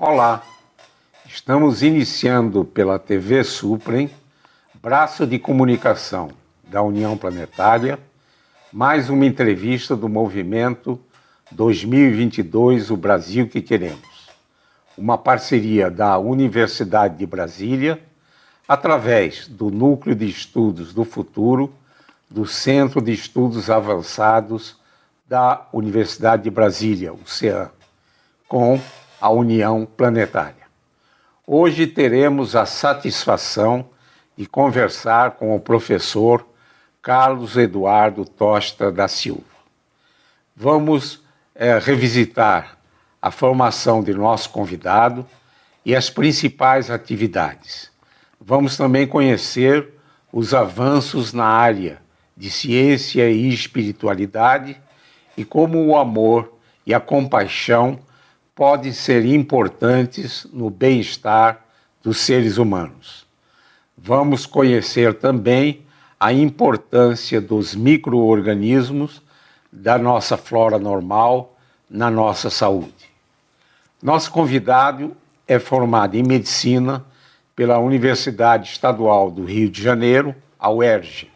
Olá, estamos iniciando pela TV Suprem, braço de comunicação da União Planetária, mais uma entrevista do movimento 2022 O Brasil que Queremos, uma parceria da Universidade de Brasília, através do Núcleo de Estudos do Futuro, do Centro de Estudos Avançados da Universidade de Brasília, o CEAM, com a União Planetária. Hoje teremos a satisfação de conversar com o professor Carlos Eduardo Tosta da Silva. Vamos revisitar a formação de nosso convidado e as principais atividades. Vamos também conhecer os avanços na área de ciência e espiritualidade e como o amor e a compaixão podem ser importantes no bem-estar dos seres humanos. Vamos conhecer também a importância dos micro-organismos da nossa flora normal na nossa saúde. Nosso convidado é formado em Medicina pela Universidade Estadual do Rio de Janeiro, a UERJ,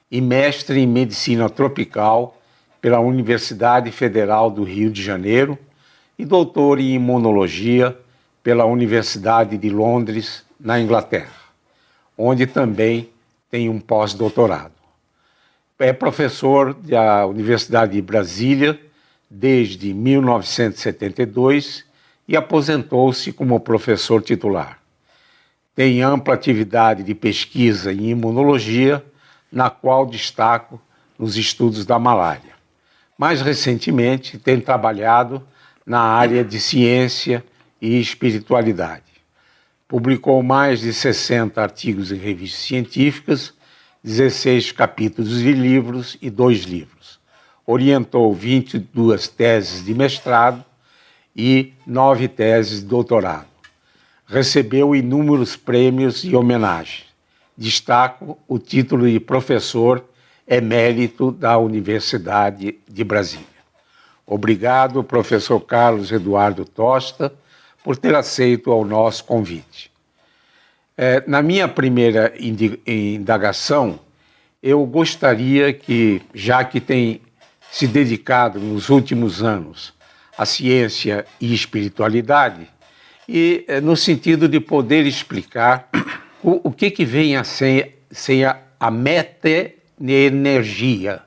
e mestre em Medicina Tropical pela Universidade Federal do Rio de Janeiro e doutor em Imunologia pela Universidade de Londres, na Inglaterra, onde também tem um pós-doutorado. É professor da Universidade de Brasília desde 1972 e aposentou-se como professor titular. Tem ampla atividade de pesquisa em imunologia, na qual destaco nos estudos da malária. Mais recentemente, tem trabalhado na área de ciência e espiritualidade. Publicou mais de 60 artigos em revistas científicas, 16 capítulos de livros e 2 livros. Orientou 22 teses de mestrado e 9 teses de doutorado. Recebeu inúmeros prêmios e homenagens. Destaco o título de professor emérito da Universidade de Brasília. Obrigado, professor Carlos Eduardo Tosta, por ter aceito ao nosso convite. Na minha primeira indagação, eu gostaria que, já que tem se dedicado nos últimos anos à ciência e espiritualidade, e no sentido de poder explicar o que vem a ser a meta-energia,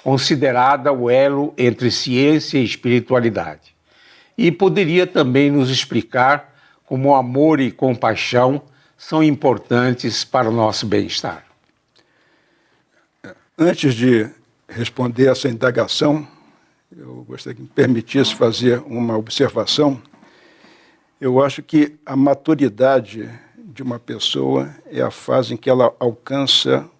considerada o elo entre ciência e espiritualidade. E poderia também nos explicar como amor e compaixão são importantes para o nosso bem-estar. Antes de responder essa indagação, eu gostaria que me permitisse fazer uma observação. Eu acho que a maturidade de uma pessoa é a fase em que ela alcança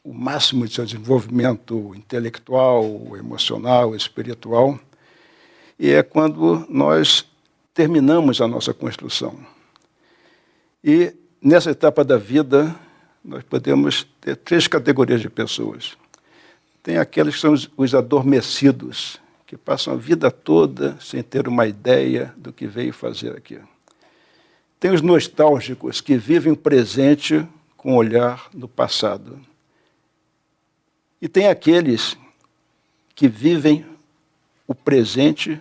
o máximo de seu desenvolvimento intelectual, emocional, espiritual, e é quando nós terminamos a nossa construção. E nessa etapa da vida, nós podemos ter 3 categorias de pessoas. Tem aqueles que são os adormecidos, que passam a vida toda sem ter uma ideia do que veio fazer aqui. Tem os nostálgicos, que vivem o presente com olhar no passado. E tem aqueles que vivem o presente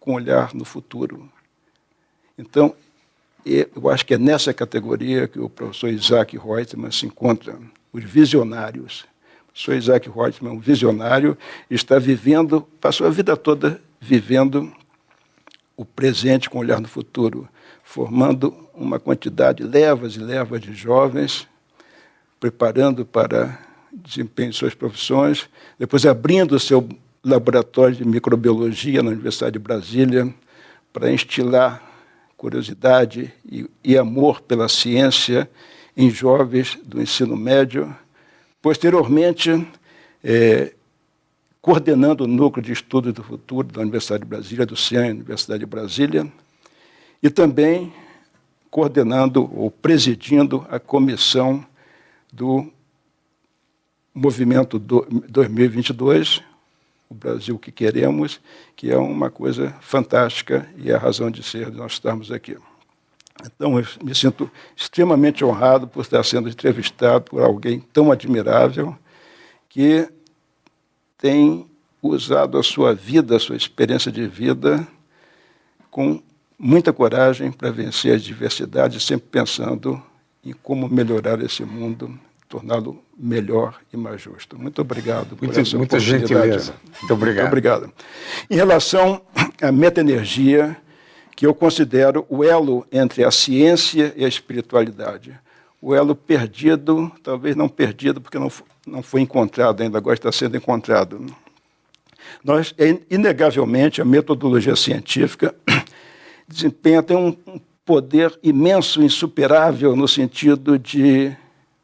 com olhar no futuro. Então, eu acho que é nessa categoria que o professor Isaac Reutemann se encontra, os visionários. O professor Isaac Reutemann é um visionário e está vivendo, passou a vida toda vivendo o presente com olhar no futuro, formando uma quantidade, levas e levas de jovens, preparando para desempenho de suas profissões, depois abrindo o seu laboratório de microbiologia na Universidade de Brasília para instilar curiosidade e amor pela ciência em jovens do ensino médio. Posteriormente, coordenando o Núcleo de Estudos do Futuro da Universidade de Brasília, do CEAM, Universidade de Brasília, e também coordenando ou presidindo a comissão do Movimento 2022, o Brasil que queremos, que é uma coisa fantástica e é a razão de ser de nós estarmos aqui. Então, eu me sinto extremamente honrado por estar sendo entrevistado por alguém tão admirável que tem usado a sua vida, a sua experiência de vida, com muita coragem para vencer as diversidades, sempre pensando em como melhorar esse mundo, torná-lo melhor e mais justo. Muito obrigado por essa muita oportunidade. gentileza. Muito obrigado. Muito obrigado. Em relação à metaenergia, que eu considero o elo entre a ciência e a espiritualidade. O elo perdido, talvez não perdido, porque não foi encontrado ainda, agora está sendo encontrado. Inegavelmente, a metodologia científica tem um poder imenso, insuperável, no sentido de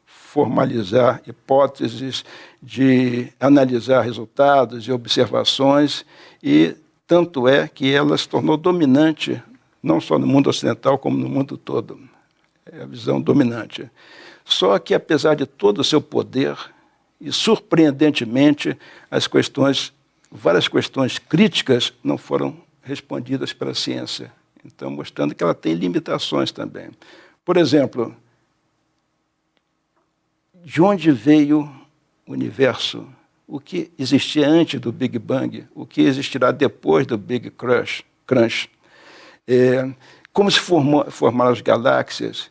formalizar hipóteses, de analisar resultados e observações, e tanto é que ela se tornou dominante, não só no mundo ocidental, como no mundo todo. É a visão dominante. Só que, apesar de todo o seu poder, e surpreendentemente, várias questões críticas não foram respondidas pela ciência. Então, mostrando que ela tem limitações também. Por exemplo, de onde veio o universo? O que existia antes do Big Bang? O que existirá depois do Big Crunch? Como se formaram as galáxias?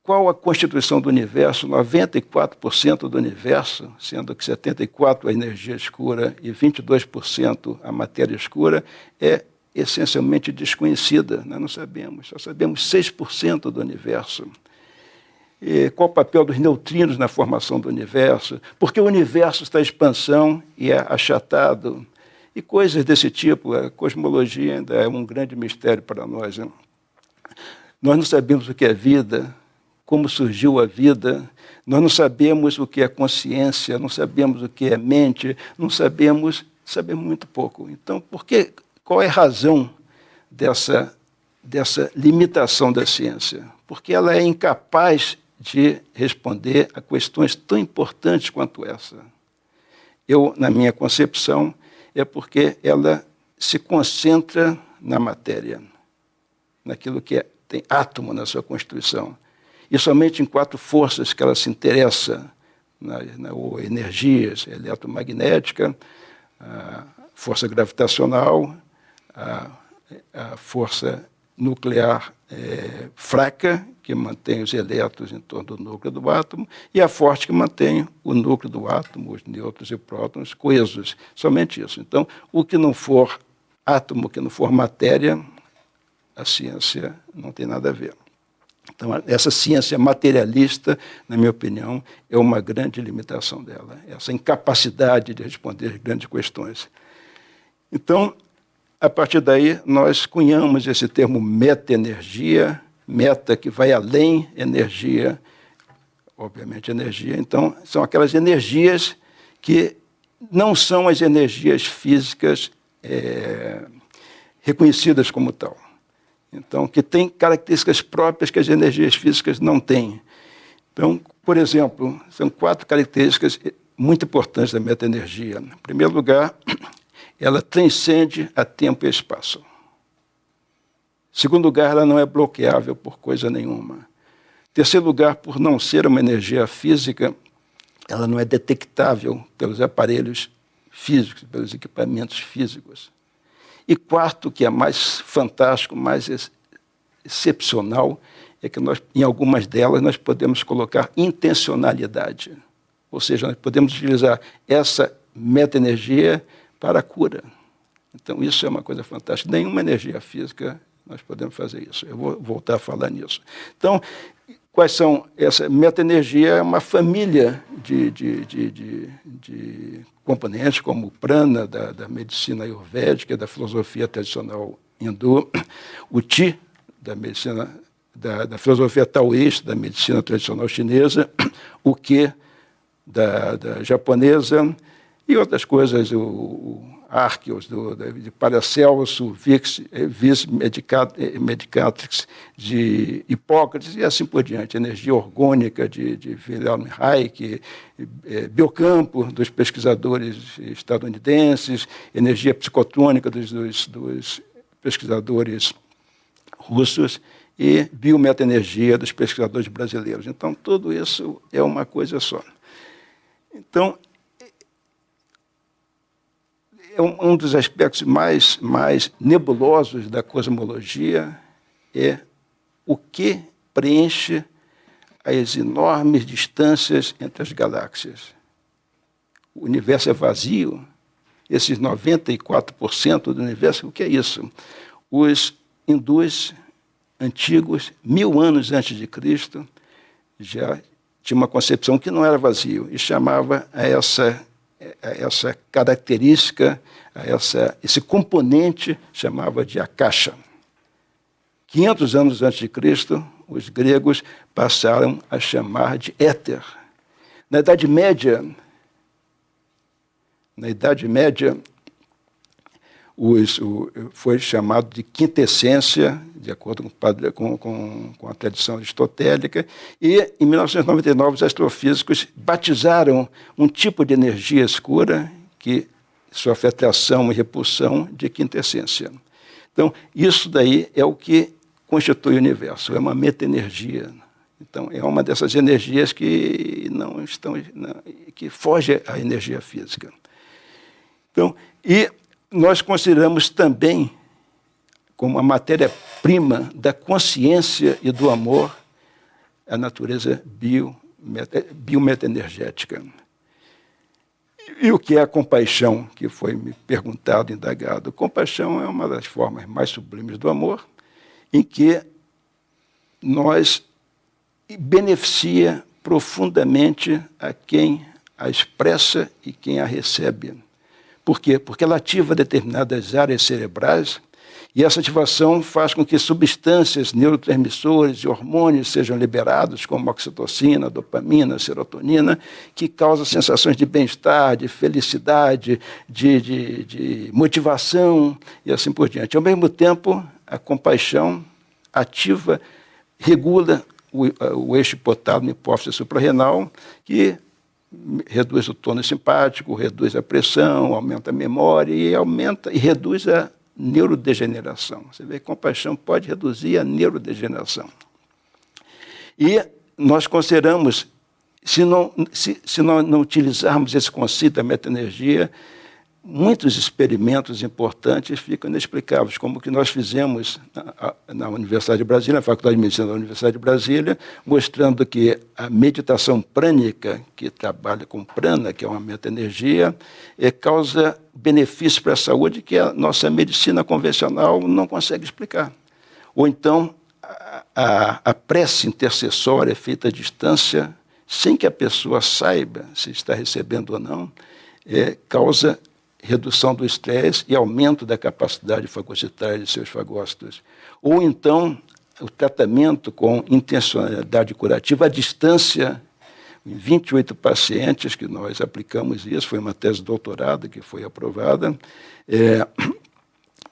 Qual a constituição do universo? 94% do universo, sendo que 74% a energia escura e 22% a matéria escura, é essencialmente desconhecida. Nós não sabemos, só sabemos 6% do universo. Qual o papel dos neutrinos na formação do universo? Porque o universo está em expansão e é achatado. E coisas desse tipo. A cosmologia ainda é um grande mistério para nós. Né? Nós não sabemos o que é vida, como surgiu a vida, nós não sabemos o que é consciência, não sabemos o que é mente, sabemos muito pouco. Então, qual é a razão dessa limitação da ciência? Porque ela é incapaz de responder a questões tão importantes quanto essa. Na minha concepção, é porque ela se concentra na matéria, naquilo que tem átomo na sua constituição. E somente em 4 forças que ela se interessa, ou energias, eletromagnética, a força gravitacional, a força nuclear fraca, que mantém os elétrons em torno do núcleo do átomo, e a forte, que mantém o núcleo do átomo, os nêutrons e prótons coesos. Somente isso. Então, o que não for átomo, o que não for matéria, a ciência não tem nada a ver. Então, essa ciência materialista, na minha opinião, é uma grande limitação dela, essa incapacidade de responder grandes questões. Então, a partir daí, nós cunhamos esse termo meta-energia, meta que vai além energia, obviamente energia. Então, são aquelas energias que não são as energias físicas reconhecidas como tal. Então, que tem características próprias que as energias físicas não têm. Então, por exemplo, são 4 características muito importantes da meta-energia. Em primeiro lugar, ela transcende a tempo e espaço. Em segundo lugar, ela não é bloqueável por coisa nenhuma. Em terceiro lugar, por não ser uma energia física, ela não é detectável pelos aparelhos físicos, pelos equipamentos físicos. E quarto, que é mais fantástico, mais excepcional, é que em algumas delas nós podemos colocar intencionalidade. Ou seja, nós podemos utilizar essa meta-energia para a cura. Então, isso é uma coisa fantástica. Nenhuma energia física nós podemos fazer isso. Eu vou voltar a falar nisso. Então, quais são? Essa meta-energia é uma família de componentes, como o prana, da medicina ayurvédica, da filosofia tradicional hindu, o ti, da medicina, da filosofia taoísta, da medicina tradicional chinesa, o que, da japonesa, e outras coisas, Arceus, de Paracelso, Vis Medicatrix, de Hipócrates, e assim por diante. Energia orgânica, de Wilhelm Reich, biocampo, dos pesquisadores estadunidenses, energia psicotrônica dos pesquisadores russos, e biometaenergia dos pesquisadores brasileiros. Então, tudo isso é uma coisa só. Então, é um dos aspectos mais nebulosos da cosmologia é o que preenche as enormes distâncias entre as galáxias. O universo é vazio, esses 94% do universo, o que é isso? Os hindus antigos, 1000 anos antes de Cristo, já tinha uma concepção que não era vazio e chamava a essa característica, esse componente, chamava de akasha. 500 anos antes de Cristo, os gregos passaram a chamar de éter. Na Idade Média, foi chamado de quintessência, de acordo com a tradição aristotélica, e, em 1999, os astrofísicos batizaram um tipo de energia escura que sofre atração e repulsão de quintessência. Então, isso daí é o que constitui o universo, é uma meta-energia. Então, é uma dessas energias que que foge à energia física. Então, e nós consideramos também como a matéria-prima da consciência e do amor a natureza biometaenergética. E o que é a compaixão, que foi me perguntado, indagado? Compaixão é uma das formas mais sublimes do amor, em que beneficia profundamente a quem a expressa e quem a recebe. Por quê? Porque ela ativa determinadas áreas cerebrais e essa ativação faz com que substâncias, neurotransmissores e hormônios sejam liberados, como oxitocina, dopamina, serotonina, que causam sensações de bem-estar, de felicidade, de motivação e assim por diante. Ao mesmo tempo, a compaixão ativa, regula o eixo hipotálamo hipófise suprarrenal, que reduz o tônus simpático, reduz a pressão, aumenta a memória e reduz a neurodegeneração. Você vê que compaixão pode reduzir a neurodegeneração. E nós consideramos, se nós não utilizarmos esse conceito da metaenergia, muitos experimentos importantes ficam inexplicáveis, como o que nós fizemos na Universidade de Brasília, na Faculdade de Medicina da Universidade de Brasília, mostrando que a meditação prânica, que trabalha com prana, que é uma metaenergia, causa benefícios para a saúde que a nossa medicina convencional não consegue explicar. Ou então, a prece intercessória feita à distância, sem que a pessoa saiba se está recebendo ou não, causa redução do estresse e aumento da capacidade fagocitária de seus fagócitos. Ou então, o tratamento com intencionalidade curativa à distância, em 28 pacientes que nós aplicamos isso, foi uma tese de doutorado que foi aprovada,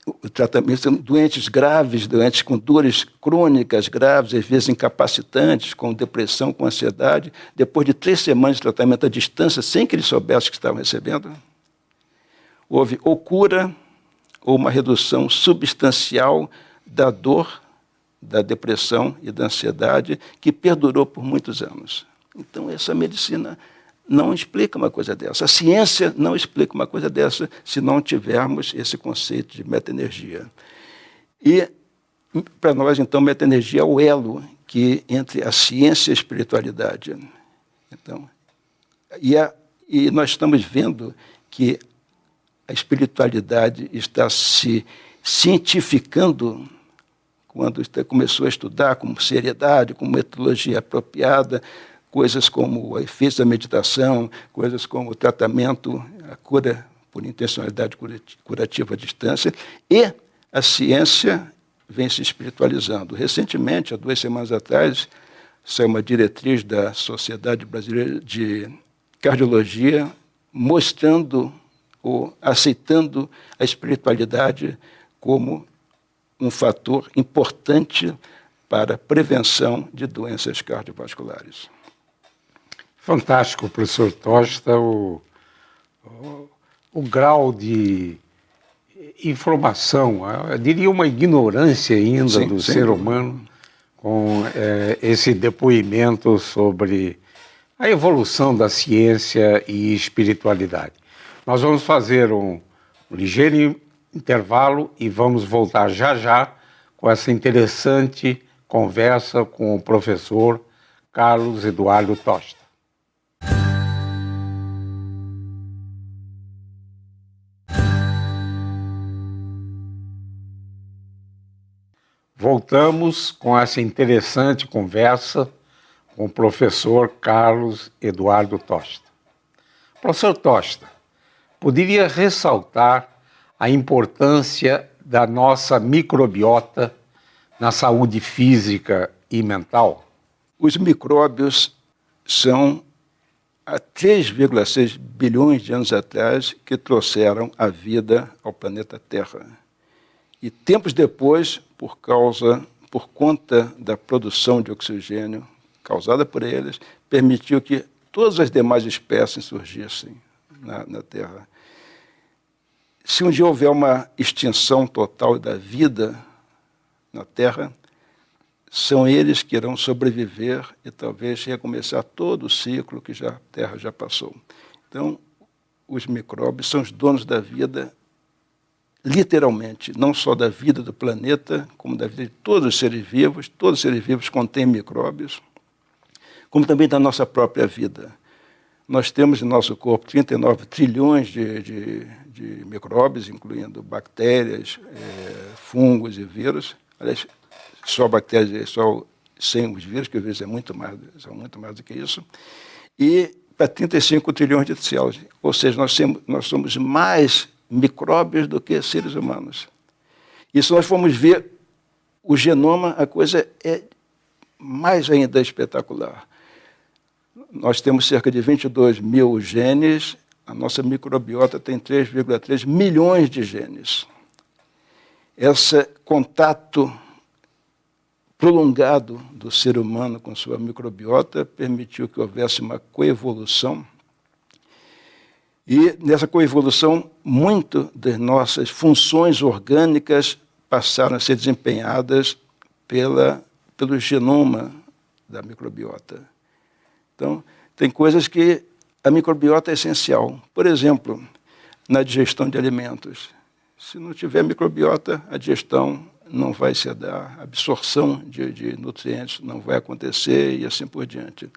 o tratamento de doentes graves, doentes com dores crônicas graves, às vezes incapacitantes, com depressão, com ansiedade, depois de 3 semanas de tratamento à distância, sem que eles soubessem que estavam recebendo, houve ou cura ou uma redução substancial da dor, da depressão e da ansiedade que perdurou por muitos anos. Então, essa medicina não explica uma coisa dessa. A ciência não explica uma coisa dessa se não tivermos esse conceito de metaenergia. E, para nós, então, metaenergia é o elo entre a ciência e a espiritualidade. Então, e nós estamos vendo que a espiritualidade está se cientificando quando começou a estudar com seriedade, com metodologia apropriada, coisas como efeitos da meditação, coisas como o tratamento, a cura por intencionalidade curativa à distância, e a ciência vem se espiritualizando. Recentemente, há 2 semanas atrás, saiu uma diretriz da Sociedade Brasileira de Cardiologia mostrando ou aceitando a espiritualidade como um fator importante para a prevenção de doenças cardiovasculares. Fantástico, professor Tosta, o grau de informação, eu diria uma ignorância ainda do ser humano, com esse depoimento sobre a evolução da ciência e espiritualidade. Nós vamos fazer um ligeiro intervalo e vamos voltar já já com essa interessante conversa com o professor Carlos Eduardo Tosta. Voltamos com essa interessante conversa com o professor Carlos Eduardo Tosta. Professor Tosta, poderia ressaltar a importância da nossa microbiota na saúde física e mental? Os micróbios são, há 3,6 bilhões de anos atrás, que trouxeram a vida ao planeta Terra. E tempos depois, por conta da produção de oxigênio causada por eles, permitiu que todas as demais espécies surgissem na Terra. Se um dia houver uma extinção total da vida na Terra, são eles que irão sobreviver e talvez recomeçar todo o ciclo que a Terra já passou. Então, os micróbios são os donos da vida, literalmente, não só da vida do planeta, como da vida de todos os seres vivos. Todos os seres vivos contêm micróbios, como também da nossa própria vida. Nós temos em nosso corpo 39 trilhões de micróbios, incluindo bactérias, fungos e vírus. Aliás, só bactérias, só sem os vírus, que os vírus são muito mais do que isso. E para 35 trilhões de células. Ou seja, nós somos mais micróbios do que seres humanos. E se nós formos ver o genoma, a coisa é mais ainda espetacular. Nós temos cerca de 22 mil genes, a nossa microbiota tem 3,3 milhões de genes. Esse contato prolongado do ser humano com sua microbiota permitiu que houvesse uma coevolução. E nessa coevolução, muito das nossas funções orgânicas passaram a ser desempenhadas pelo genoma da microbiota. Então, tem coisas que a microbiota é essencial. Por exemplo, na digestão de alimentos. Se não tiver microbiota, a digestão não vai se dar, a absorção de nutrientes não vai acontecer e assim por diante.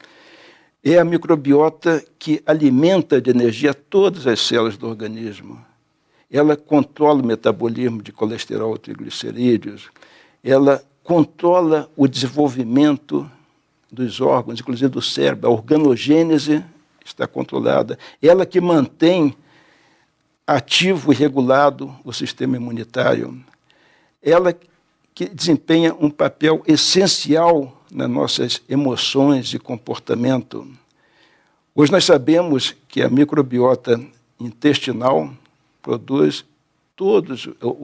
É a microbiota que alimenta de energia todas as células do organismo. Ela controla o metabolismo de colesterol e triglicerídeos. Ela controla o desenvolvimento dos órgãos, inclusive do cérebro. A organogênese está controlada. Ela que mantém ativo e regulado o sistema imunitário. Ela que desempenha um papel essencial nas nossas emoções e comportamento. Hoje nós sabemos que a microbiota intestinal produz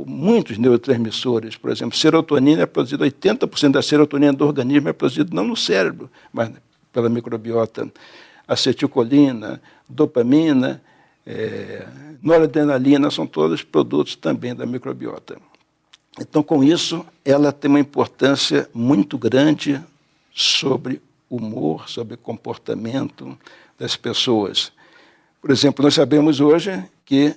muitos neurotransmissores. Por exemplo, serotonina é produzida, 80% da serotonina do organismo é produzida não no cérebro, mas pela microbiota. Acetilcolina, dopamina, noradrenalina são todos produtos também da microbiota. Então, com isso, ela tem uma importância muito grande sobre o humor, sobre o comportamento das pessoas. Por exemplo, nós sabemos hoje que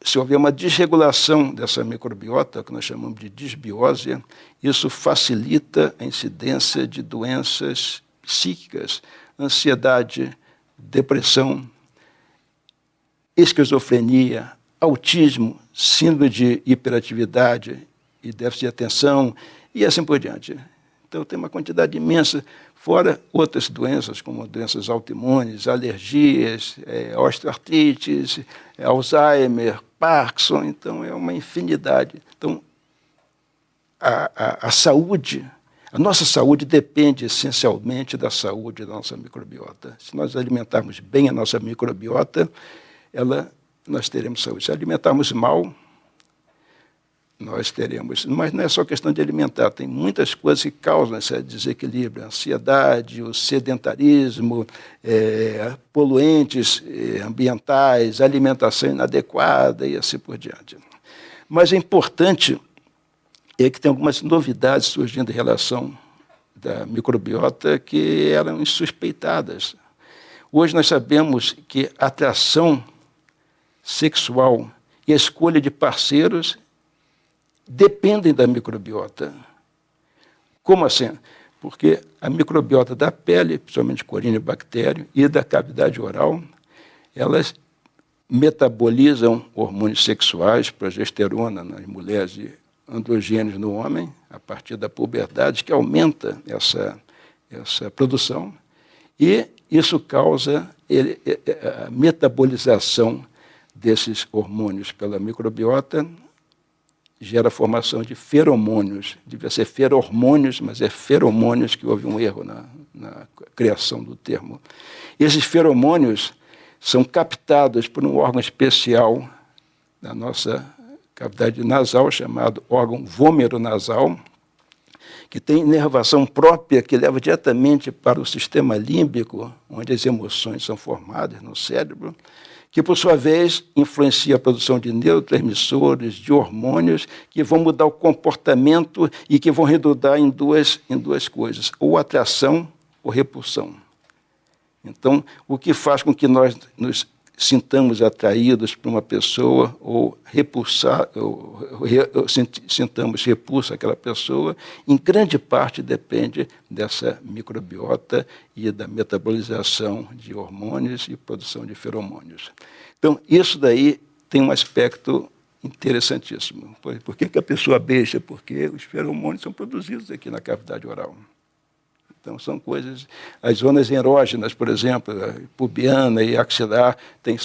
se houver uma desregulação dessa microbiota, que nós chamamos de disbiose, isso facilita a incidência de doenças psíquicas, ansiedade, depressão, esquizofrenia, autismo, síndrome de hiperatividade e déficit de atenção, e assim por diante. Então, tem uma quantidade imensa, fora outras doenças, como doenças autoimunes, alergias, osteoartrites, Alzheimer, Parkinson. Então, é uma infinidade. Então, a saúde, a nossa saúde depende essencialmente da saúde da nossa microbiota. Se nós alimentarmos bem a nossa microbiota, ela nós teremos saúde. Se alimentarmos mal, nós teremos... Mas não é só questão de alimentar, tem muitas coisas que causam esse desequilíbrio, a ansiedade, o sedentarismo, poluentes ambientais, alimentação inadequada e assim por diante. Mas é importante que tem algumas novidades surgindo em relação da microbiota que eram insuspeitadas. Hoje nós sabemos que a atração sexual e a escolha de parceiros dependem da microbiota. Como assim? Porque a microbiota da pele, principalmente corinibactério, e da cavidade oral, elas metabolizam hormônios sexuais, progesterona nas mulheres e androgênios no homem, a partir da puberdade, que aumenta essa produção, e isso causa a metabolização desses hormônios pela microbiota, gera a formação de feromônios. Devia ser feromônios, mas é feromônios, que houve um erro na criação do termo. Esses feromônios são captados por um órgão especial da nossa cavidade nasal, chamado órgão vômero-nasal, que tem inervação própria que leva diretamente para o sistema límbico, onde as emoções são formadas no cérebro, que, por sua vez, influencia a produção de neurotransmissores, de hormônios, que vão mudar o comportamento e que vão redundar em duas coisas, ou atração ou repulsão. Então, o que faz com que nós nos sintamos atraídos por uma pessoa ou sintamos repulsa àquela pessoa, em grande parte depende dessa microbiota e da metabolização de hormônios e produção de feromônios. Então, isso daí tem um aspecto interessantíssimo. Por que a pessoa beija? Porque os feromônios são produzidos aqui na cavidade oral. Então, são coisas... As zonas erógenas, por exemplo, a pubiana e axilar, tem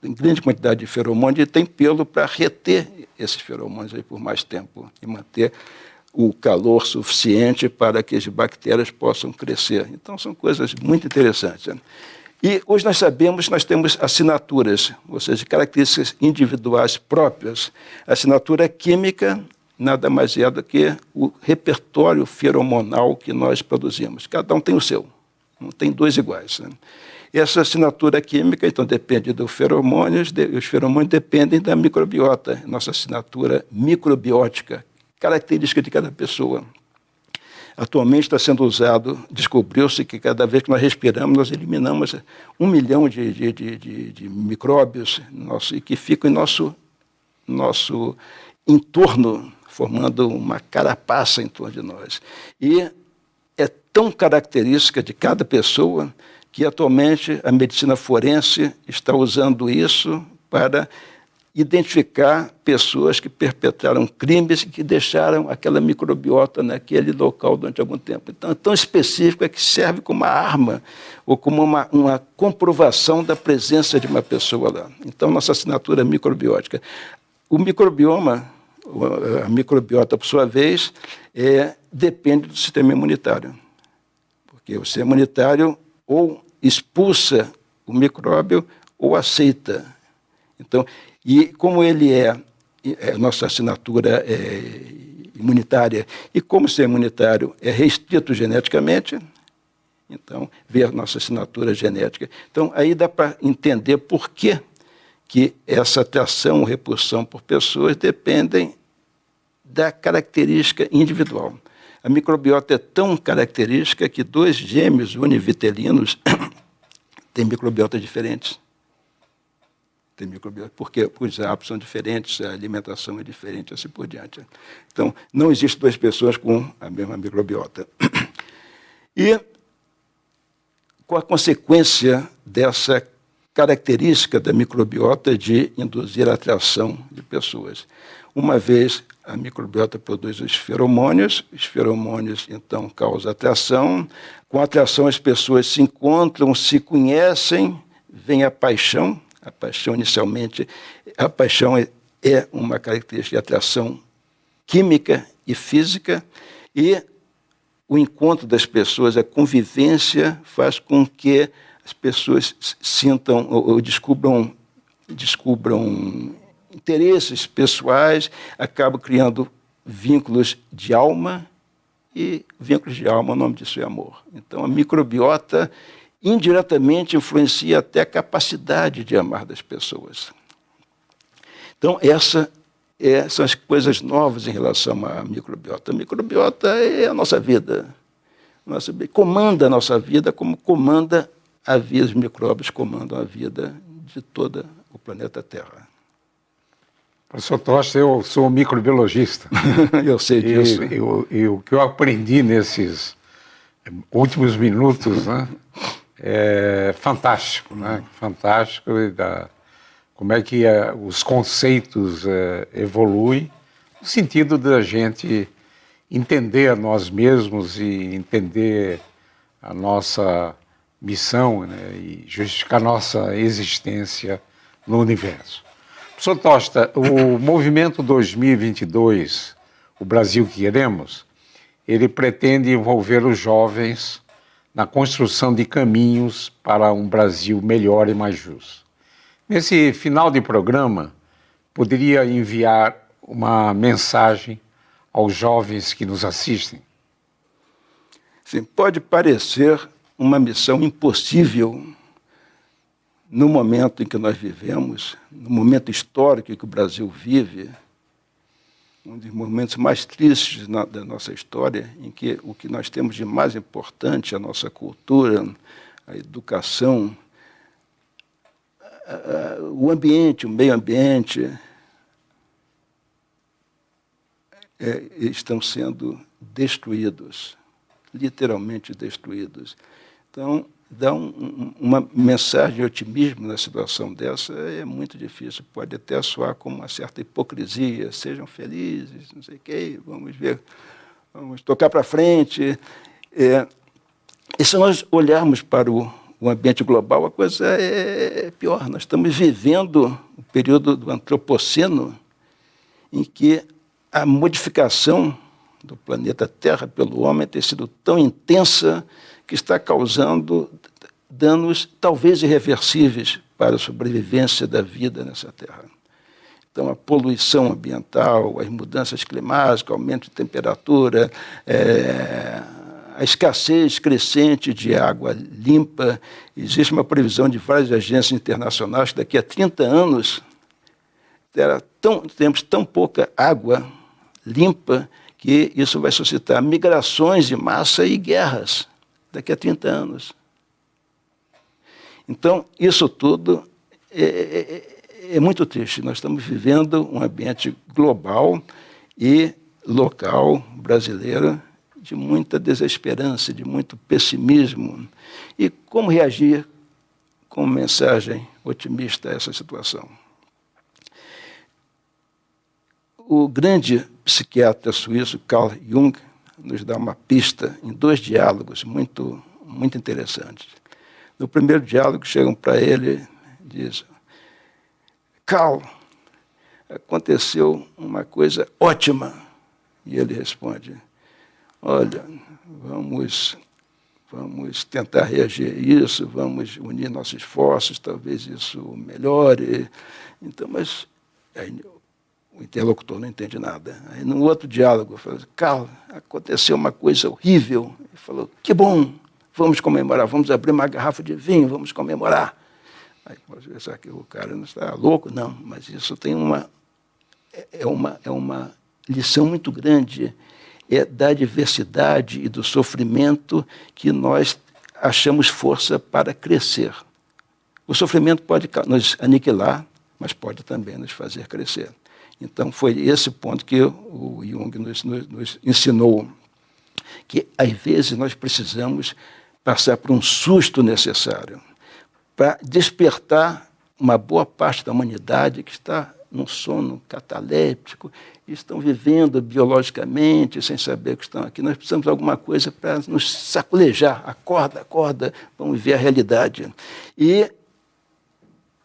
grande quantidade de feromônios e tem pelo para reter esses feromônios aí por mais tempo e manter o calor suficiente para que as bactérias possam crescer. Então, são coisas muito interessantes. E hoje nós sabemos que nós temos assinaturas, ou seja, características individuais próprias. A assinatura química nada mais é do que o repertório feromonal que nós produzimos. Cada um tem o seu, não tem dois iguais. Essa assinatura química, então, depende dos feromônios, e os feromônios dependem da microbiota, nossa assinatura microbiótica, característica de cada pessoa. Atualmente está sendo usado, descobriu-se que cada vez que nós respiramos, nós eliminamos 1 milhão de micróbios e que ficam em nosso entorno, formando uma carapaça em torno de nós. E é tão característica de cada pessoa que atualmente a medicina forense está usando isso para identificar pessoas que perpetraram crimes e que deixaram aquela microbiota naquele local durante algum tempo. Então, é tão específico que serve como uma arma ou como uma comprovação da presença de uma pessoa lá. Então, nossa assinatura microbiótica. O microbioma, a microbiota, por sua vez, depende do sistema imunitário. Porque o sistema imunitário ou expulsa o micróbio ou aceita. Então, e como ele nossa assinatura imunitária, e como o sistema imunitário é restrito geneticamente, então, vê a nossa assinatura genética. Então, aí dá para entender por que essa atração ou repulsão por pessoas dependem da característica individual. A microbiota é tão característica que 2 gêmeos univitelinos têm microbiota diferentes. Tem microbiota, porque os hábitos são diferentes, a alimentação é diferente, assim por diante. Então, não existe 2 pessoas com a mesma microbiota. E, com a consequência dessa característica da microbiota de induzir a atração de pessoas. Uma vez a microbiota produz os feromônios então causam atração. Com a atração as pessoas se encontram, se conhecem, vem a paixão. A paixão inicialmente, a paixão é uma característica de atração química e física, e o encontro das pessoas, a convivência, faz com que as pessoas sintam ou descubram descubram interesses pessoais, acabam criando vínculos de alma, e vínculos de alma, o nome disso é amor. Então, a microbiota indiretamente influencia até a capacidade de amar das pessoas. Então, são as coisas novas em relação à microbiota. A microbiota é a nossa vida. Comanda a nossa vida como comanda a vida, os micróbios comandam a vida de todo o planeta Terra. Professor Tosta, eu sou microbiologista. Eu sei disso. E o que eu aprendi nesses últimos minutos, né, é fantástico, né? Fantástico como é que os conceitos evoluem no sentido da gente entender a nós mesmos e entender a nossa missão, né, e justificar nossa existência no universo. Professor Tosta, o movimento 2022, o Brasil que queremos, ele pretende envolver os jovens na construção de caminhos para um Brasil melhor e mais justo. Nesse final de programa, poderia enviar uma mensagem aos jovens que nos assistem? Sim, pode parecer uma missão impossível no momento em que nós vivemos, no momento histórico que o Brasil vive, um dos momentos mais tristes da nossa história, em que o que nós temos de mais importante, a nossa cultura, a educação, o ambiente, o meio ambiente, estão sendo destruídos, literalmente destruídos. Então, dar uma mensagem de otimismo na situação dessa é muito difícil. Pode até soar como uma certa hipocrisia. Sejam felizes, não sei o quê, vamos ver, vamos tocar para frente. E se nós olharmos para o ambiente global, a coisa é pior. Nós estamos vivendo o período do antropoceno, em que a modificação do planeta Terra pelo homem tem sido tão intensa que está causando danos talvez irreversíveis para a sobrevivência da vida nessa Terra. Então, a poluição ambiental, as mudanças climáticas, o aumento de temperatura, a escassez crescente de água limpa. Existe uma previsão de várias agências internacionais que daqui a 30 anos temos tão pouca água limpa que isso vai suscitar migrações de massa e guerras daqui a 30 anos. Então, isso tudo é muito triste. Nós estamos vivendo um ambiente global e local, brasileiro, de muita desesperança, de muito pessimismo. E como reagir com mensagem otimista a essa situação? O grande psiquiatra suíço Carl Jung nos dá uma pista em 2 diálogos muito, muito interessantes. No primeiro diálogo, chegam para ele e dizem: Carl, aconteceu uma coisa ótima. E ele responde: olha, vamos tentar reagir a isso, vamos unir nossos esforços, talvez isso melhore. Então, mas aí, o interlocutor não entende nada. Aí, num outro diálogo, fala: Carl, aconteceu uma coisa horrível. Ele falou: que bom, vamos comemorar, vamos abrir uma garrafa de vinho, vamos comemorar. Aí você pensa que o cara não está louco? Não, mas isso tem uma lição muito grande, da diversidade e do sofrimento que nós achamos força para crescer. O sofrimento pode nos aniquilar, mas pode também nos fazer crescer. Então, foi esse ponto que o Jung nos ensinou, que, às vezes, nós precisamos passar por um susto necessário para despertar uma boa parte da humanidade que está num sono cataléptico, e estão vivendo biologicamente, sem saber que estão aqui. Nós precisamos de alguma coisa para nos sacolejar. Acorda, acorda, vamos ver a realidade. E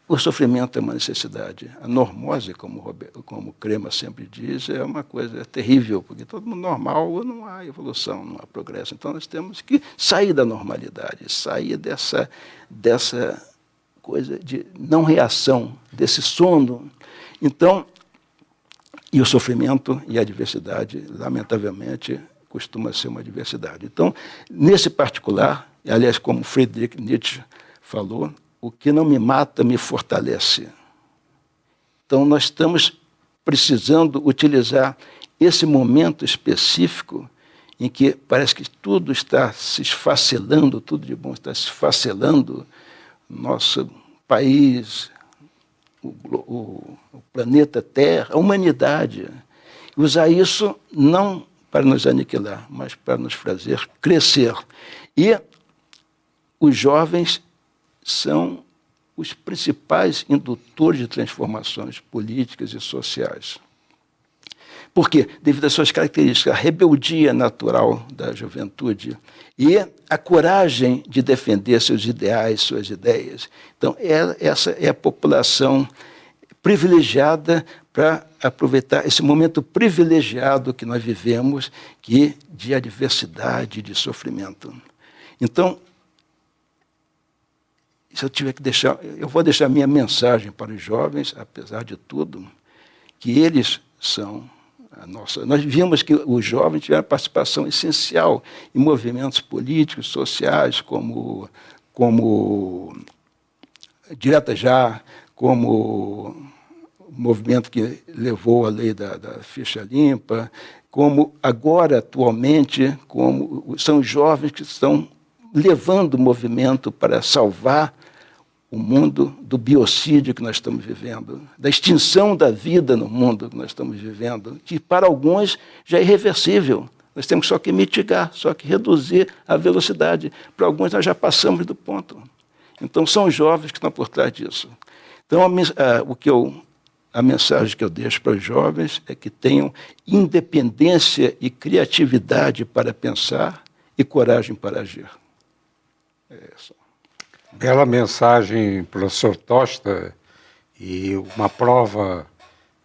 o sofrimento é uma necessidade. A normose, como Crema sempre diz, é uma coisa terrível, porque todo mundo normal, não há evolução, não há progresso. Então nós temos que sair da normalidade, sair dessa coisa de não reação, desse sono. Então, e o sofrimento e a adversidade, lamentavelmente, costuma ser uma adversidade. Então, nesse particular, aliás, como Friedrich Nietzsche falou, o que não me mata me fortalece. Então, nós estamos precisando utilizar esse momento específico em que parece que tudo está se esfacelando, tudo de bom está se esfacelando, nosso país, o planeta Terra, a humanidade. Usar isso não para nos aniquilar, mas para nos fazer crescer. E os jovens são os principais indutores de transformações políticas e sociais. Por quê? Devido às suas características, a rebeldia natural da juventude e a coragem de defender seus ideais, suas ideias. Então, essa é a população privilegiada para aproveitar esse momento privilegiado que nós vivemos, que de adversidade, de sofrimento. Então, se eu tiver que deixar, eu vou deixar minha mensagem para os jovens, apesar de tudo, que eles são a nossa. Nós vimos que os jovens tiveram participação essencial em movimentos políticos, sociais, como Direta Já, como o movimento que levou a lei da ficha limpa, como agora, atualmente, como são os jovens que estão levando o movimento para salvar o mundo do biocídio que nós estamos vivendo, da extinção da vida no mundo que nós estamos vivendo, que para alguns já é irreversível. Nós temos só que mitigar, só que reduzir a velocidade. Para alguns nós já passamos do ponto. Então são os jovens que estão por trás disso. Então a mensagem que eu deixo para os jovens é que tenham independência e criatividade para pensar e coragem para agir. É isso. Bela mensagem, professor Tosta, e uma prova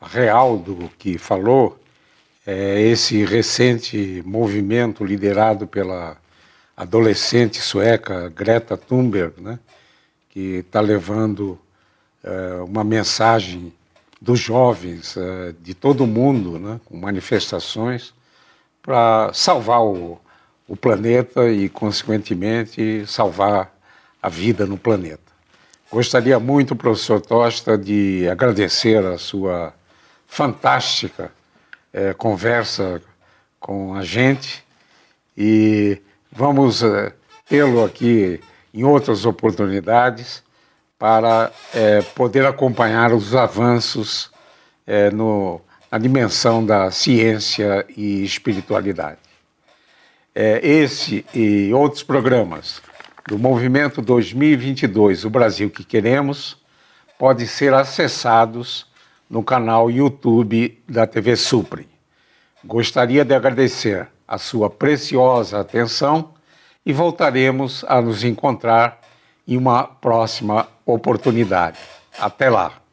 real do que falou é esse recente movimento liderado pela adolescente sueca Greta Thunberg, né, que está levando uma mensagem dos jovens de todo o mundo, né, com manifestações, para salvar o planeta e, consequentemente, salvar a vida no planeta. Gostaria muito, professor Tosta, de agradecer a sua fantástica conversa com a gente e vamos tê-lo aqui em outras oportunidades para poder acompanhar os avanços na dimensão da ciência e espiritualidade. Esse e outros programas do Movimento 2022, o Brasil que Queremos, podem ser acessados no canal YouTube da TV Suprem. Gostaria de agradecer a sua preciosa atenção e voltaremos a nos encontrar em uma próxima oportunidade. Até lá!